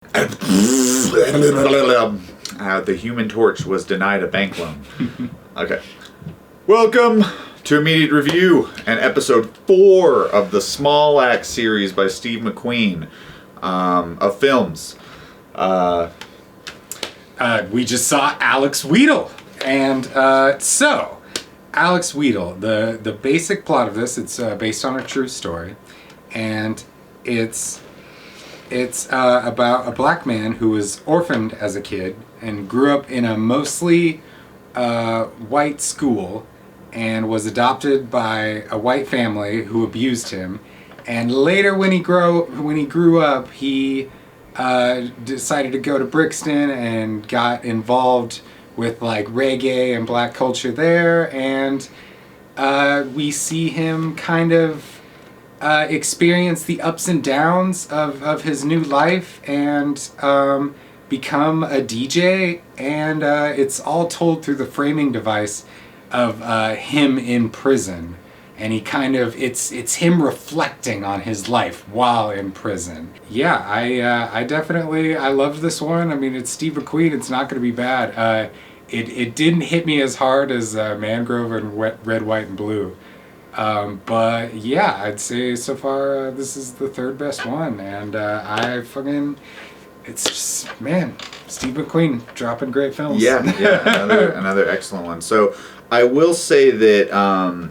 The Human Torch was denied a bank loan. Okay. Welcome to Immediate Review and episode 4 of the Small Axe series by Steve McQueen of films. We just saw Alex Wheatle. And so, Alex Wheatle, the basic plot of this, it's based on a true story. And it's about a black man who was orphaned as a kid and grew up in a mostly white school and was adopted by a white family who abused him. And later when he grew up, he decided to go to Brixton and got involved with like reggae and black culture there. And we see him kind of experience the ups and downs of his new life and become a DJ, and it's all told through the framing device of him in prison, and he kind of it's him reflecting on his life while in prison. Yeah, I definitely loved this one. I mean, it's Steve McQueen, it's not going to be bad. It didn't hit me as hard as Mangrove and Red, White, and Blue. But yeah, I'd say so far this is the third best one, and it's just, man, Steve McQueen dropping great films. Yeah, another excellent one. So I will say that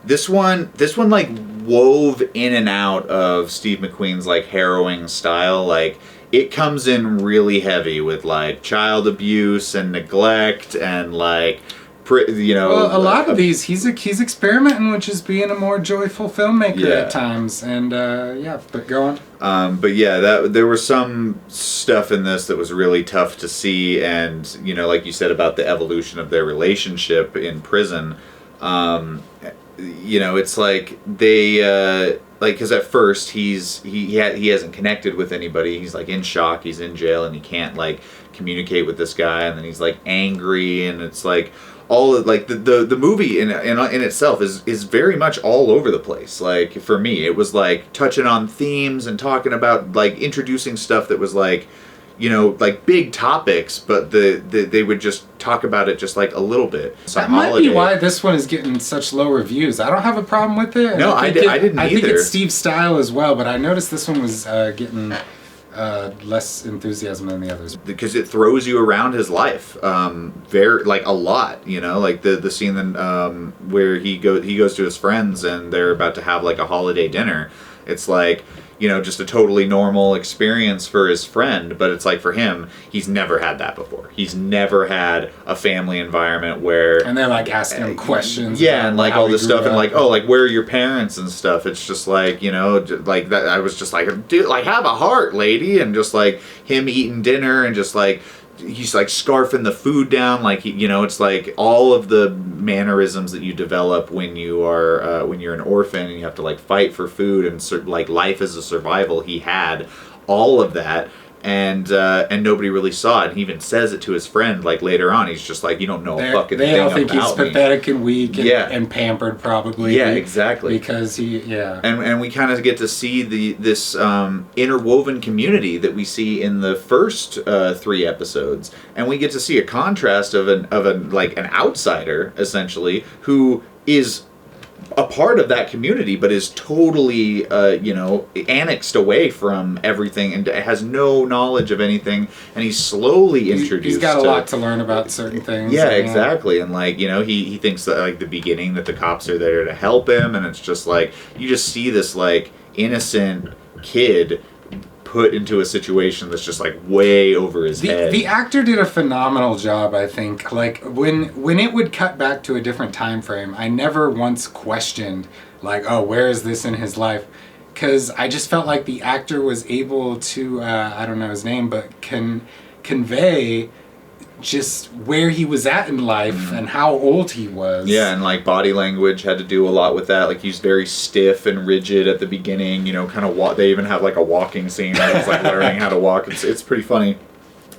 this one like wove in and out of Steve McQueen's like harrowing style. Like it comes in really heavy with like child abuse and neglect and like. Well, a lot of these, he's experimenting with just being a more joyful filmmaker at times, and but go on. But yeah, there was some stuff in this that was really tough to see, and like you said about the evolution of their relationship in prison. It's like they because at first he hasn't connected with anybody. He's like in shock. He's in jail, and he can't like communicate with this guy, and then he's like angry, and it's like. All of, like the movie in itself is very much all over the place. Like for me, it was like touching on themes and talking about like introducing stuff that was like, like big topics, but they would just talk about it just like a little bit. That might be why this one is getting such low reviews. I don't have a problem with it. No, I didn't either. I think it's Steve's style as well, but I noticed this one was getting less enthusiasm than the others because it throws you around his life very like a lot, like the scene where he goes to his friends and they're about to have like a holiday dinner. It's like just a totally normal experience for his friend, but it's like for him, he's never had that before. He's never had a family environment where and they're like asking him questions and like all this stuff and like like where are your parents and stuff. It's just like like that. I was just like, dude, like have a heart, lady. And just like him eating dinner and just like he's like scarfing the food down, like it's like all of the mannerisms that you develop when you are when you're an orphan and you have to like fight for food and like life as a survival. He had all of that, and nobody really saw it. And he even says it to his friend like later on. He's just like, you don't know a fucking thing about me. They all think he's pathetic and weak and pampered probably. Yeah, exactly. Because and we kind of get to see this interwoven community that we see in the first 3 episodes, and we get to see a contrast of an outsider essentially who is a part of that community but is totally annexed away from everything and has no knowledge of anything, and he's slowly introduced. He's got a lot to learn about certain things. Yeah, exactly. And like he thinks that like the beginning that the cops are there to help him, and it's just like you just see this like innocent kid put into a situation that's just like way over his head. The actor did a phenomenal job, I think. Like when it would cut back to a different time frame, I never once questioned like, oh, where is this in his life? Because I just felt like the actor was able to I don't know his name, but convey just where he was at in life and how old he was. Yeah, and like body language had to do a lot with that. Like he's very stiff and rigid at the beginning, kind of they even have like a walking scene where he's like learning how to walk. It's pretty funny.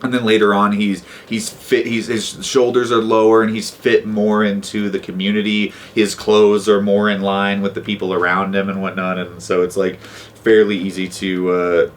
And then later on, he's fit. His shoulders are lower, and he's fit more into the community. His clothes are more in line with the people around him and whatnot. And so it's like fairly easy to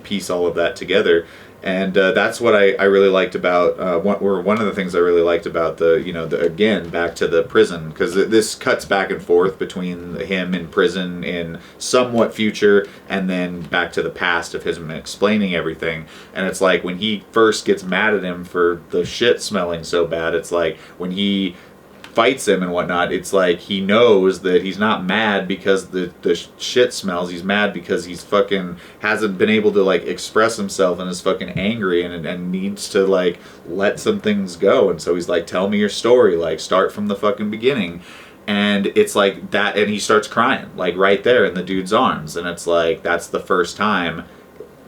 piece all of that together. And that's what I really liked about one of the things I really liked about again back to the prison, because this cuts back and forth between him in prison in somewhat future and then back to the past of him explaining everything. And it's like when he first gets mad at him for the shit smelling so bad, it's like when he fights him and whatnot, it's like he knows that he's not mad because the shit smells. He's mad because he's fucking hasn't been able to like express himself and is fucking angry and needs to like let some things go. And so he's like, tell me your story, like start from the fucking beginning. And it's like that, and he starts crying like right there in the dude's arms. And it's like that's the first time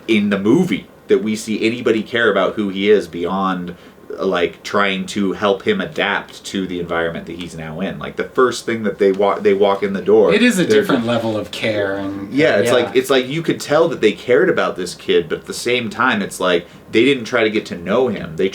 in the movie that we see anybody care about who he is beyond like trying to help him adapt to the environment that he's now in. Like the first thing that they walk in the door, it is a different level of care. And it's like you could tell that they cared about this kid, but at the same time it's like they didn't try to get to know him. They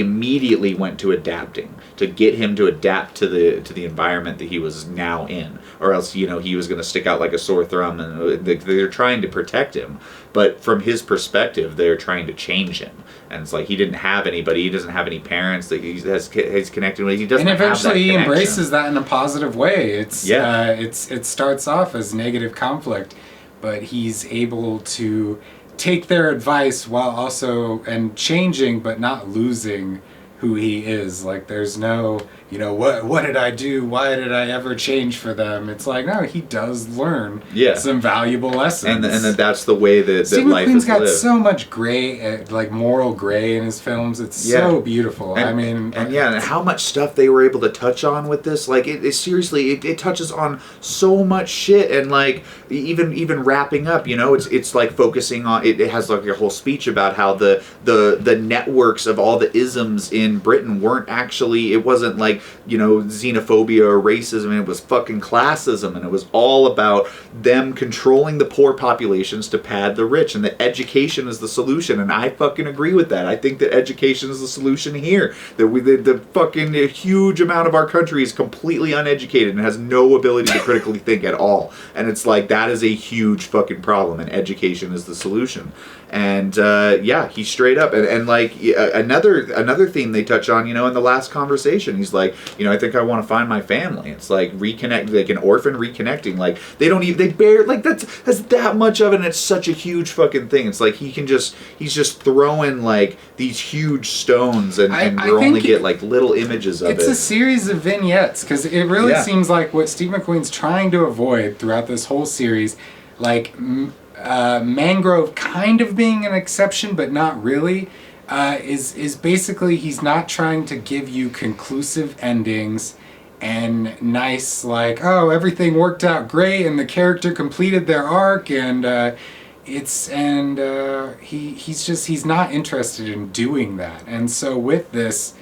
immediately went to adapting to get him to adapt to the environment that he was now in, or else he was going to stick out like a sore thumb. And they're trying to protect him, but from his perspective they're trying to change him. And it's like he didn't have anybody. He doesn't have any parents that he's connected with. He doesn't. And eventually have that he embraces that in a positive way. It starts off as negative conflict, but he's able to take their advice while also and changing, but not losing who he is. Like there's no, what did I do? Why did I ever change for them? It's like, no, he does learn some valuable lessons. And that's the way that Steve life McQueen's is got lived. so much gray, like moral gray in his films. It's so beautiful. And how much stuff they were able to touch on with this. Like it seriously, it touches on so much shit. And like even wrapping up, it's like focusing on it has like a whole speech about how the networks of all the isms in Britain weren't actually, it wasn't like xenophobia or racism. It was fucking classism, and it was all about them controlling the poor populations to pad the rich, and that education is the solution. And I fucking agree with that. I think that education is the solution here. That the fucking huge amount of our country is completely uneducated and has no ability to critically think at all. And it's like that is a huge fucking problem, and education is the solution. And he's straight up. And like another theme they touch on, in the last conversation, he's like, I think I want to find my family. It's like reconnect, like an orphan reconnecting. Like they bear like that's that much of it, and it's such a huge fucking thing. It's like he's just throwing like these huge stones, and we only get like little images of it. It's a series of vignettes, because it really seems like what Steve McQueen's trying to avoid throughout this whole series, like Mangrove kind of being an exception, but not really. Is basically he's not trying to give you conclusive endings and nice like, oh, everything worked out great and the character completed their arc, and he's not interested in doing that. And so with this,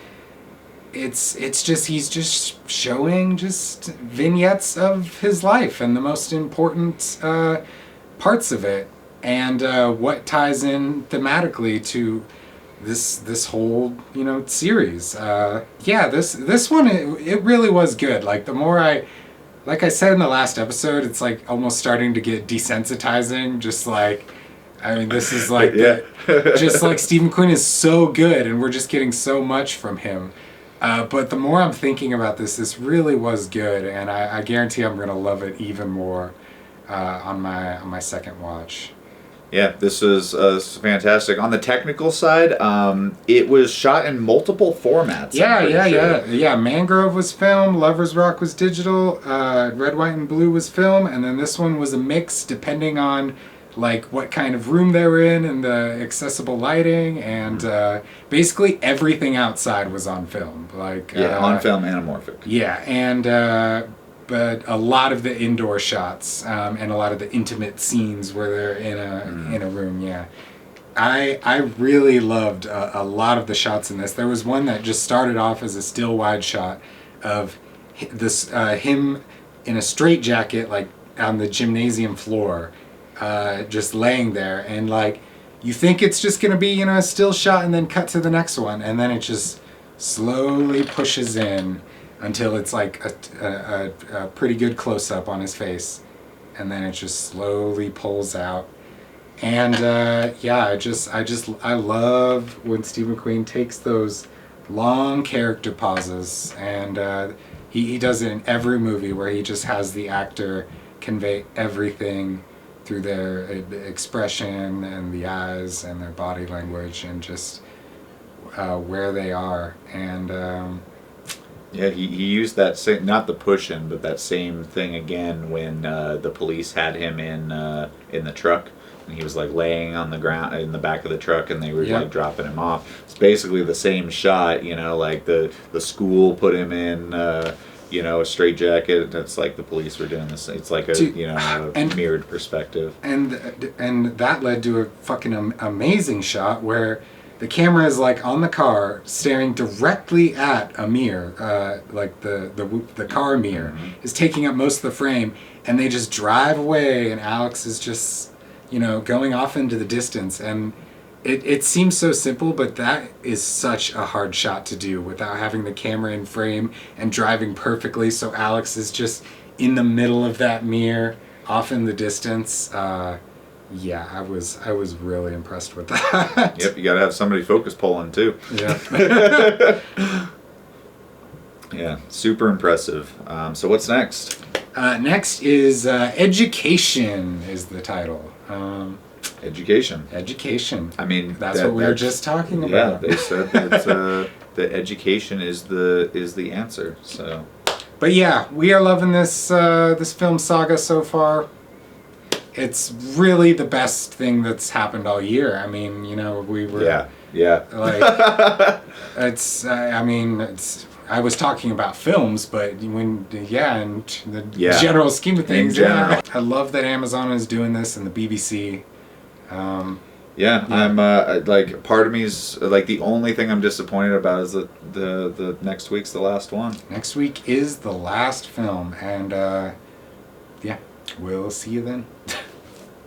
it's just he's just showing just vignettes of his life and the most important parts of it, and what ties in thematically to this whole series. This one it really was good. Like the more like I said in the last episode, it's like almost starting to get desensitizing. Just like, I mean, this is like just like Steve McQueen is so good, and we're just getting so much from him. But the more I'm thinking about this really was good, and I guarantee I'm gonna love it even more on my second watch. Yeah, this was fantastic. On the technical side, it was shot in multiple formats. Yeah. Mangrove was film, Lover's Rock was digital, Red, White, and Blue was film, and then this one was a mix depending on like what kind of room they were in and the accessible lighting, and basically everything outside was on film. Like on film, anamorphic. Yeah, and but a lot of the indoor shots and a lot of the intimate scenes where they're in a room. Yeah, I really loved a lot of the shots in this. There was one that just started off as a still wide shot of this him in a straitjacket, like on the gymnasium floor, just laying there, and like you think it's just gonna be a still shot and then cut to the next one, and then it just slowly pushes in until it's like a pretty good close-up on his face, and then it just slowly pulls out. And I love when Steve McQueen takes those long character pauses, and he does it in every movie where he just has the actor convey everything through their expression and the eyes and their body language and just where they are. And yeah, he used that same, not the push-in, but that same thing again when the police had him in the truck. And he was like laying on the ground in the back of the truck, and they were like dropping him off. It's basically the same shot, you know, like the school put him in, you know, a straitjacket. It's like the police were doing this. It's like a mirrored perspective. And that led to a fucking amazing shot where the camera is like on the car, staring directly at a mirror, like the car mirror is taking up most of the frame, and they just drive away, and Alex is just, you know, going off into the distance. And it seems so simple, but that is such a hard shot to do without having the camera in frame and driving perfectly, so Alex is just in the middle of that mirror, off in the distance. Yeah, I was really impressed with that. Yep, you gotta have somebody focus pulling too. Yeah. Yeah, super impressive. So what's next? Next is Education is the title. Education. Education. I mean, that's what we were just talking about. Yeah, they said that that education is the answer. So. But yeah, we are loving this this film saga so far. It's really the best thing that's happened all year. I mean, you know, we were... Yeah. Like, it's... I mean, it's... I was talking about films, but when... Yeah, in the general scheme of things, yeah. I love that Amazon is doing this, and the BBC. I'm like, part of me is like, the only thing I'm disappointed about is that the next week's the last one. Next week is the last film, and yeah, we'll see you then.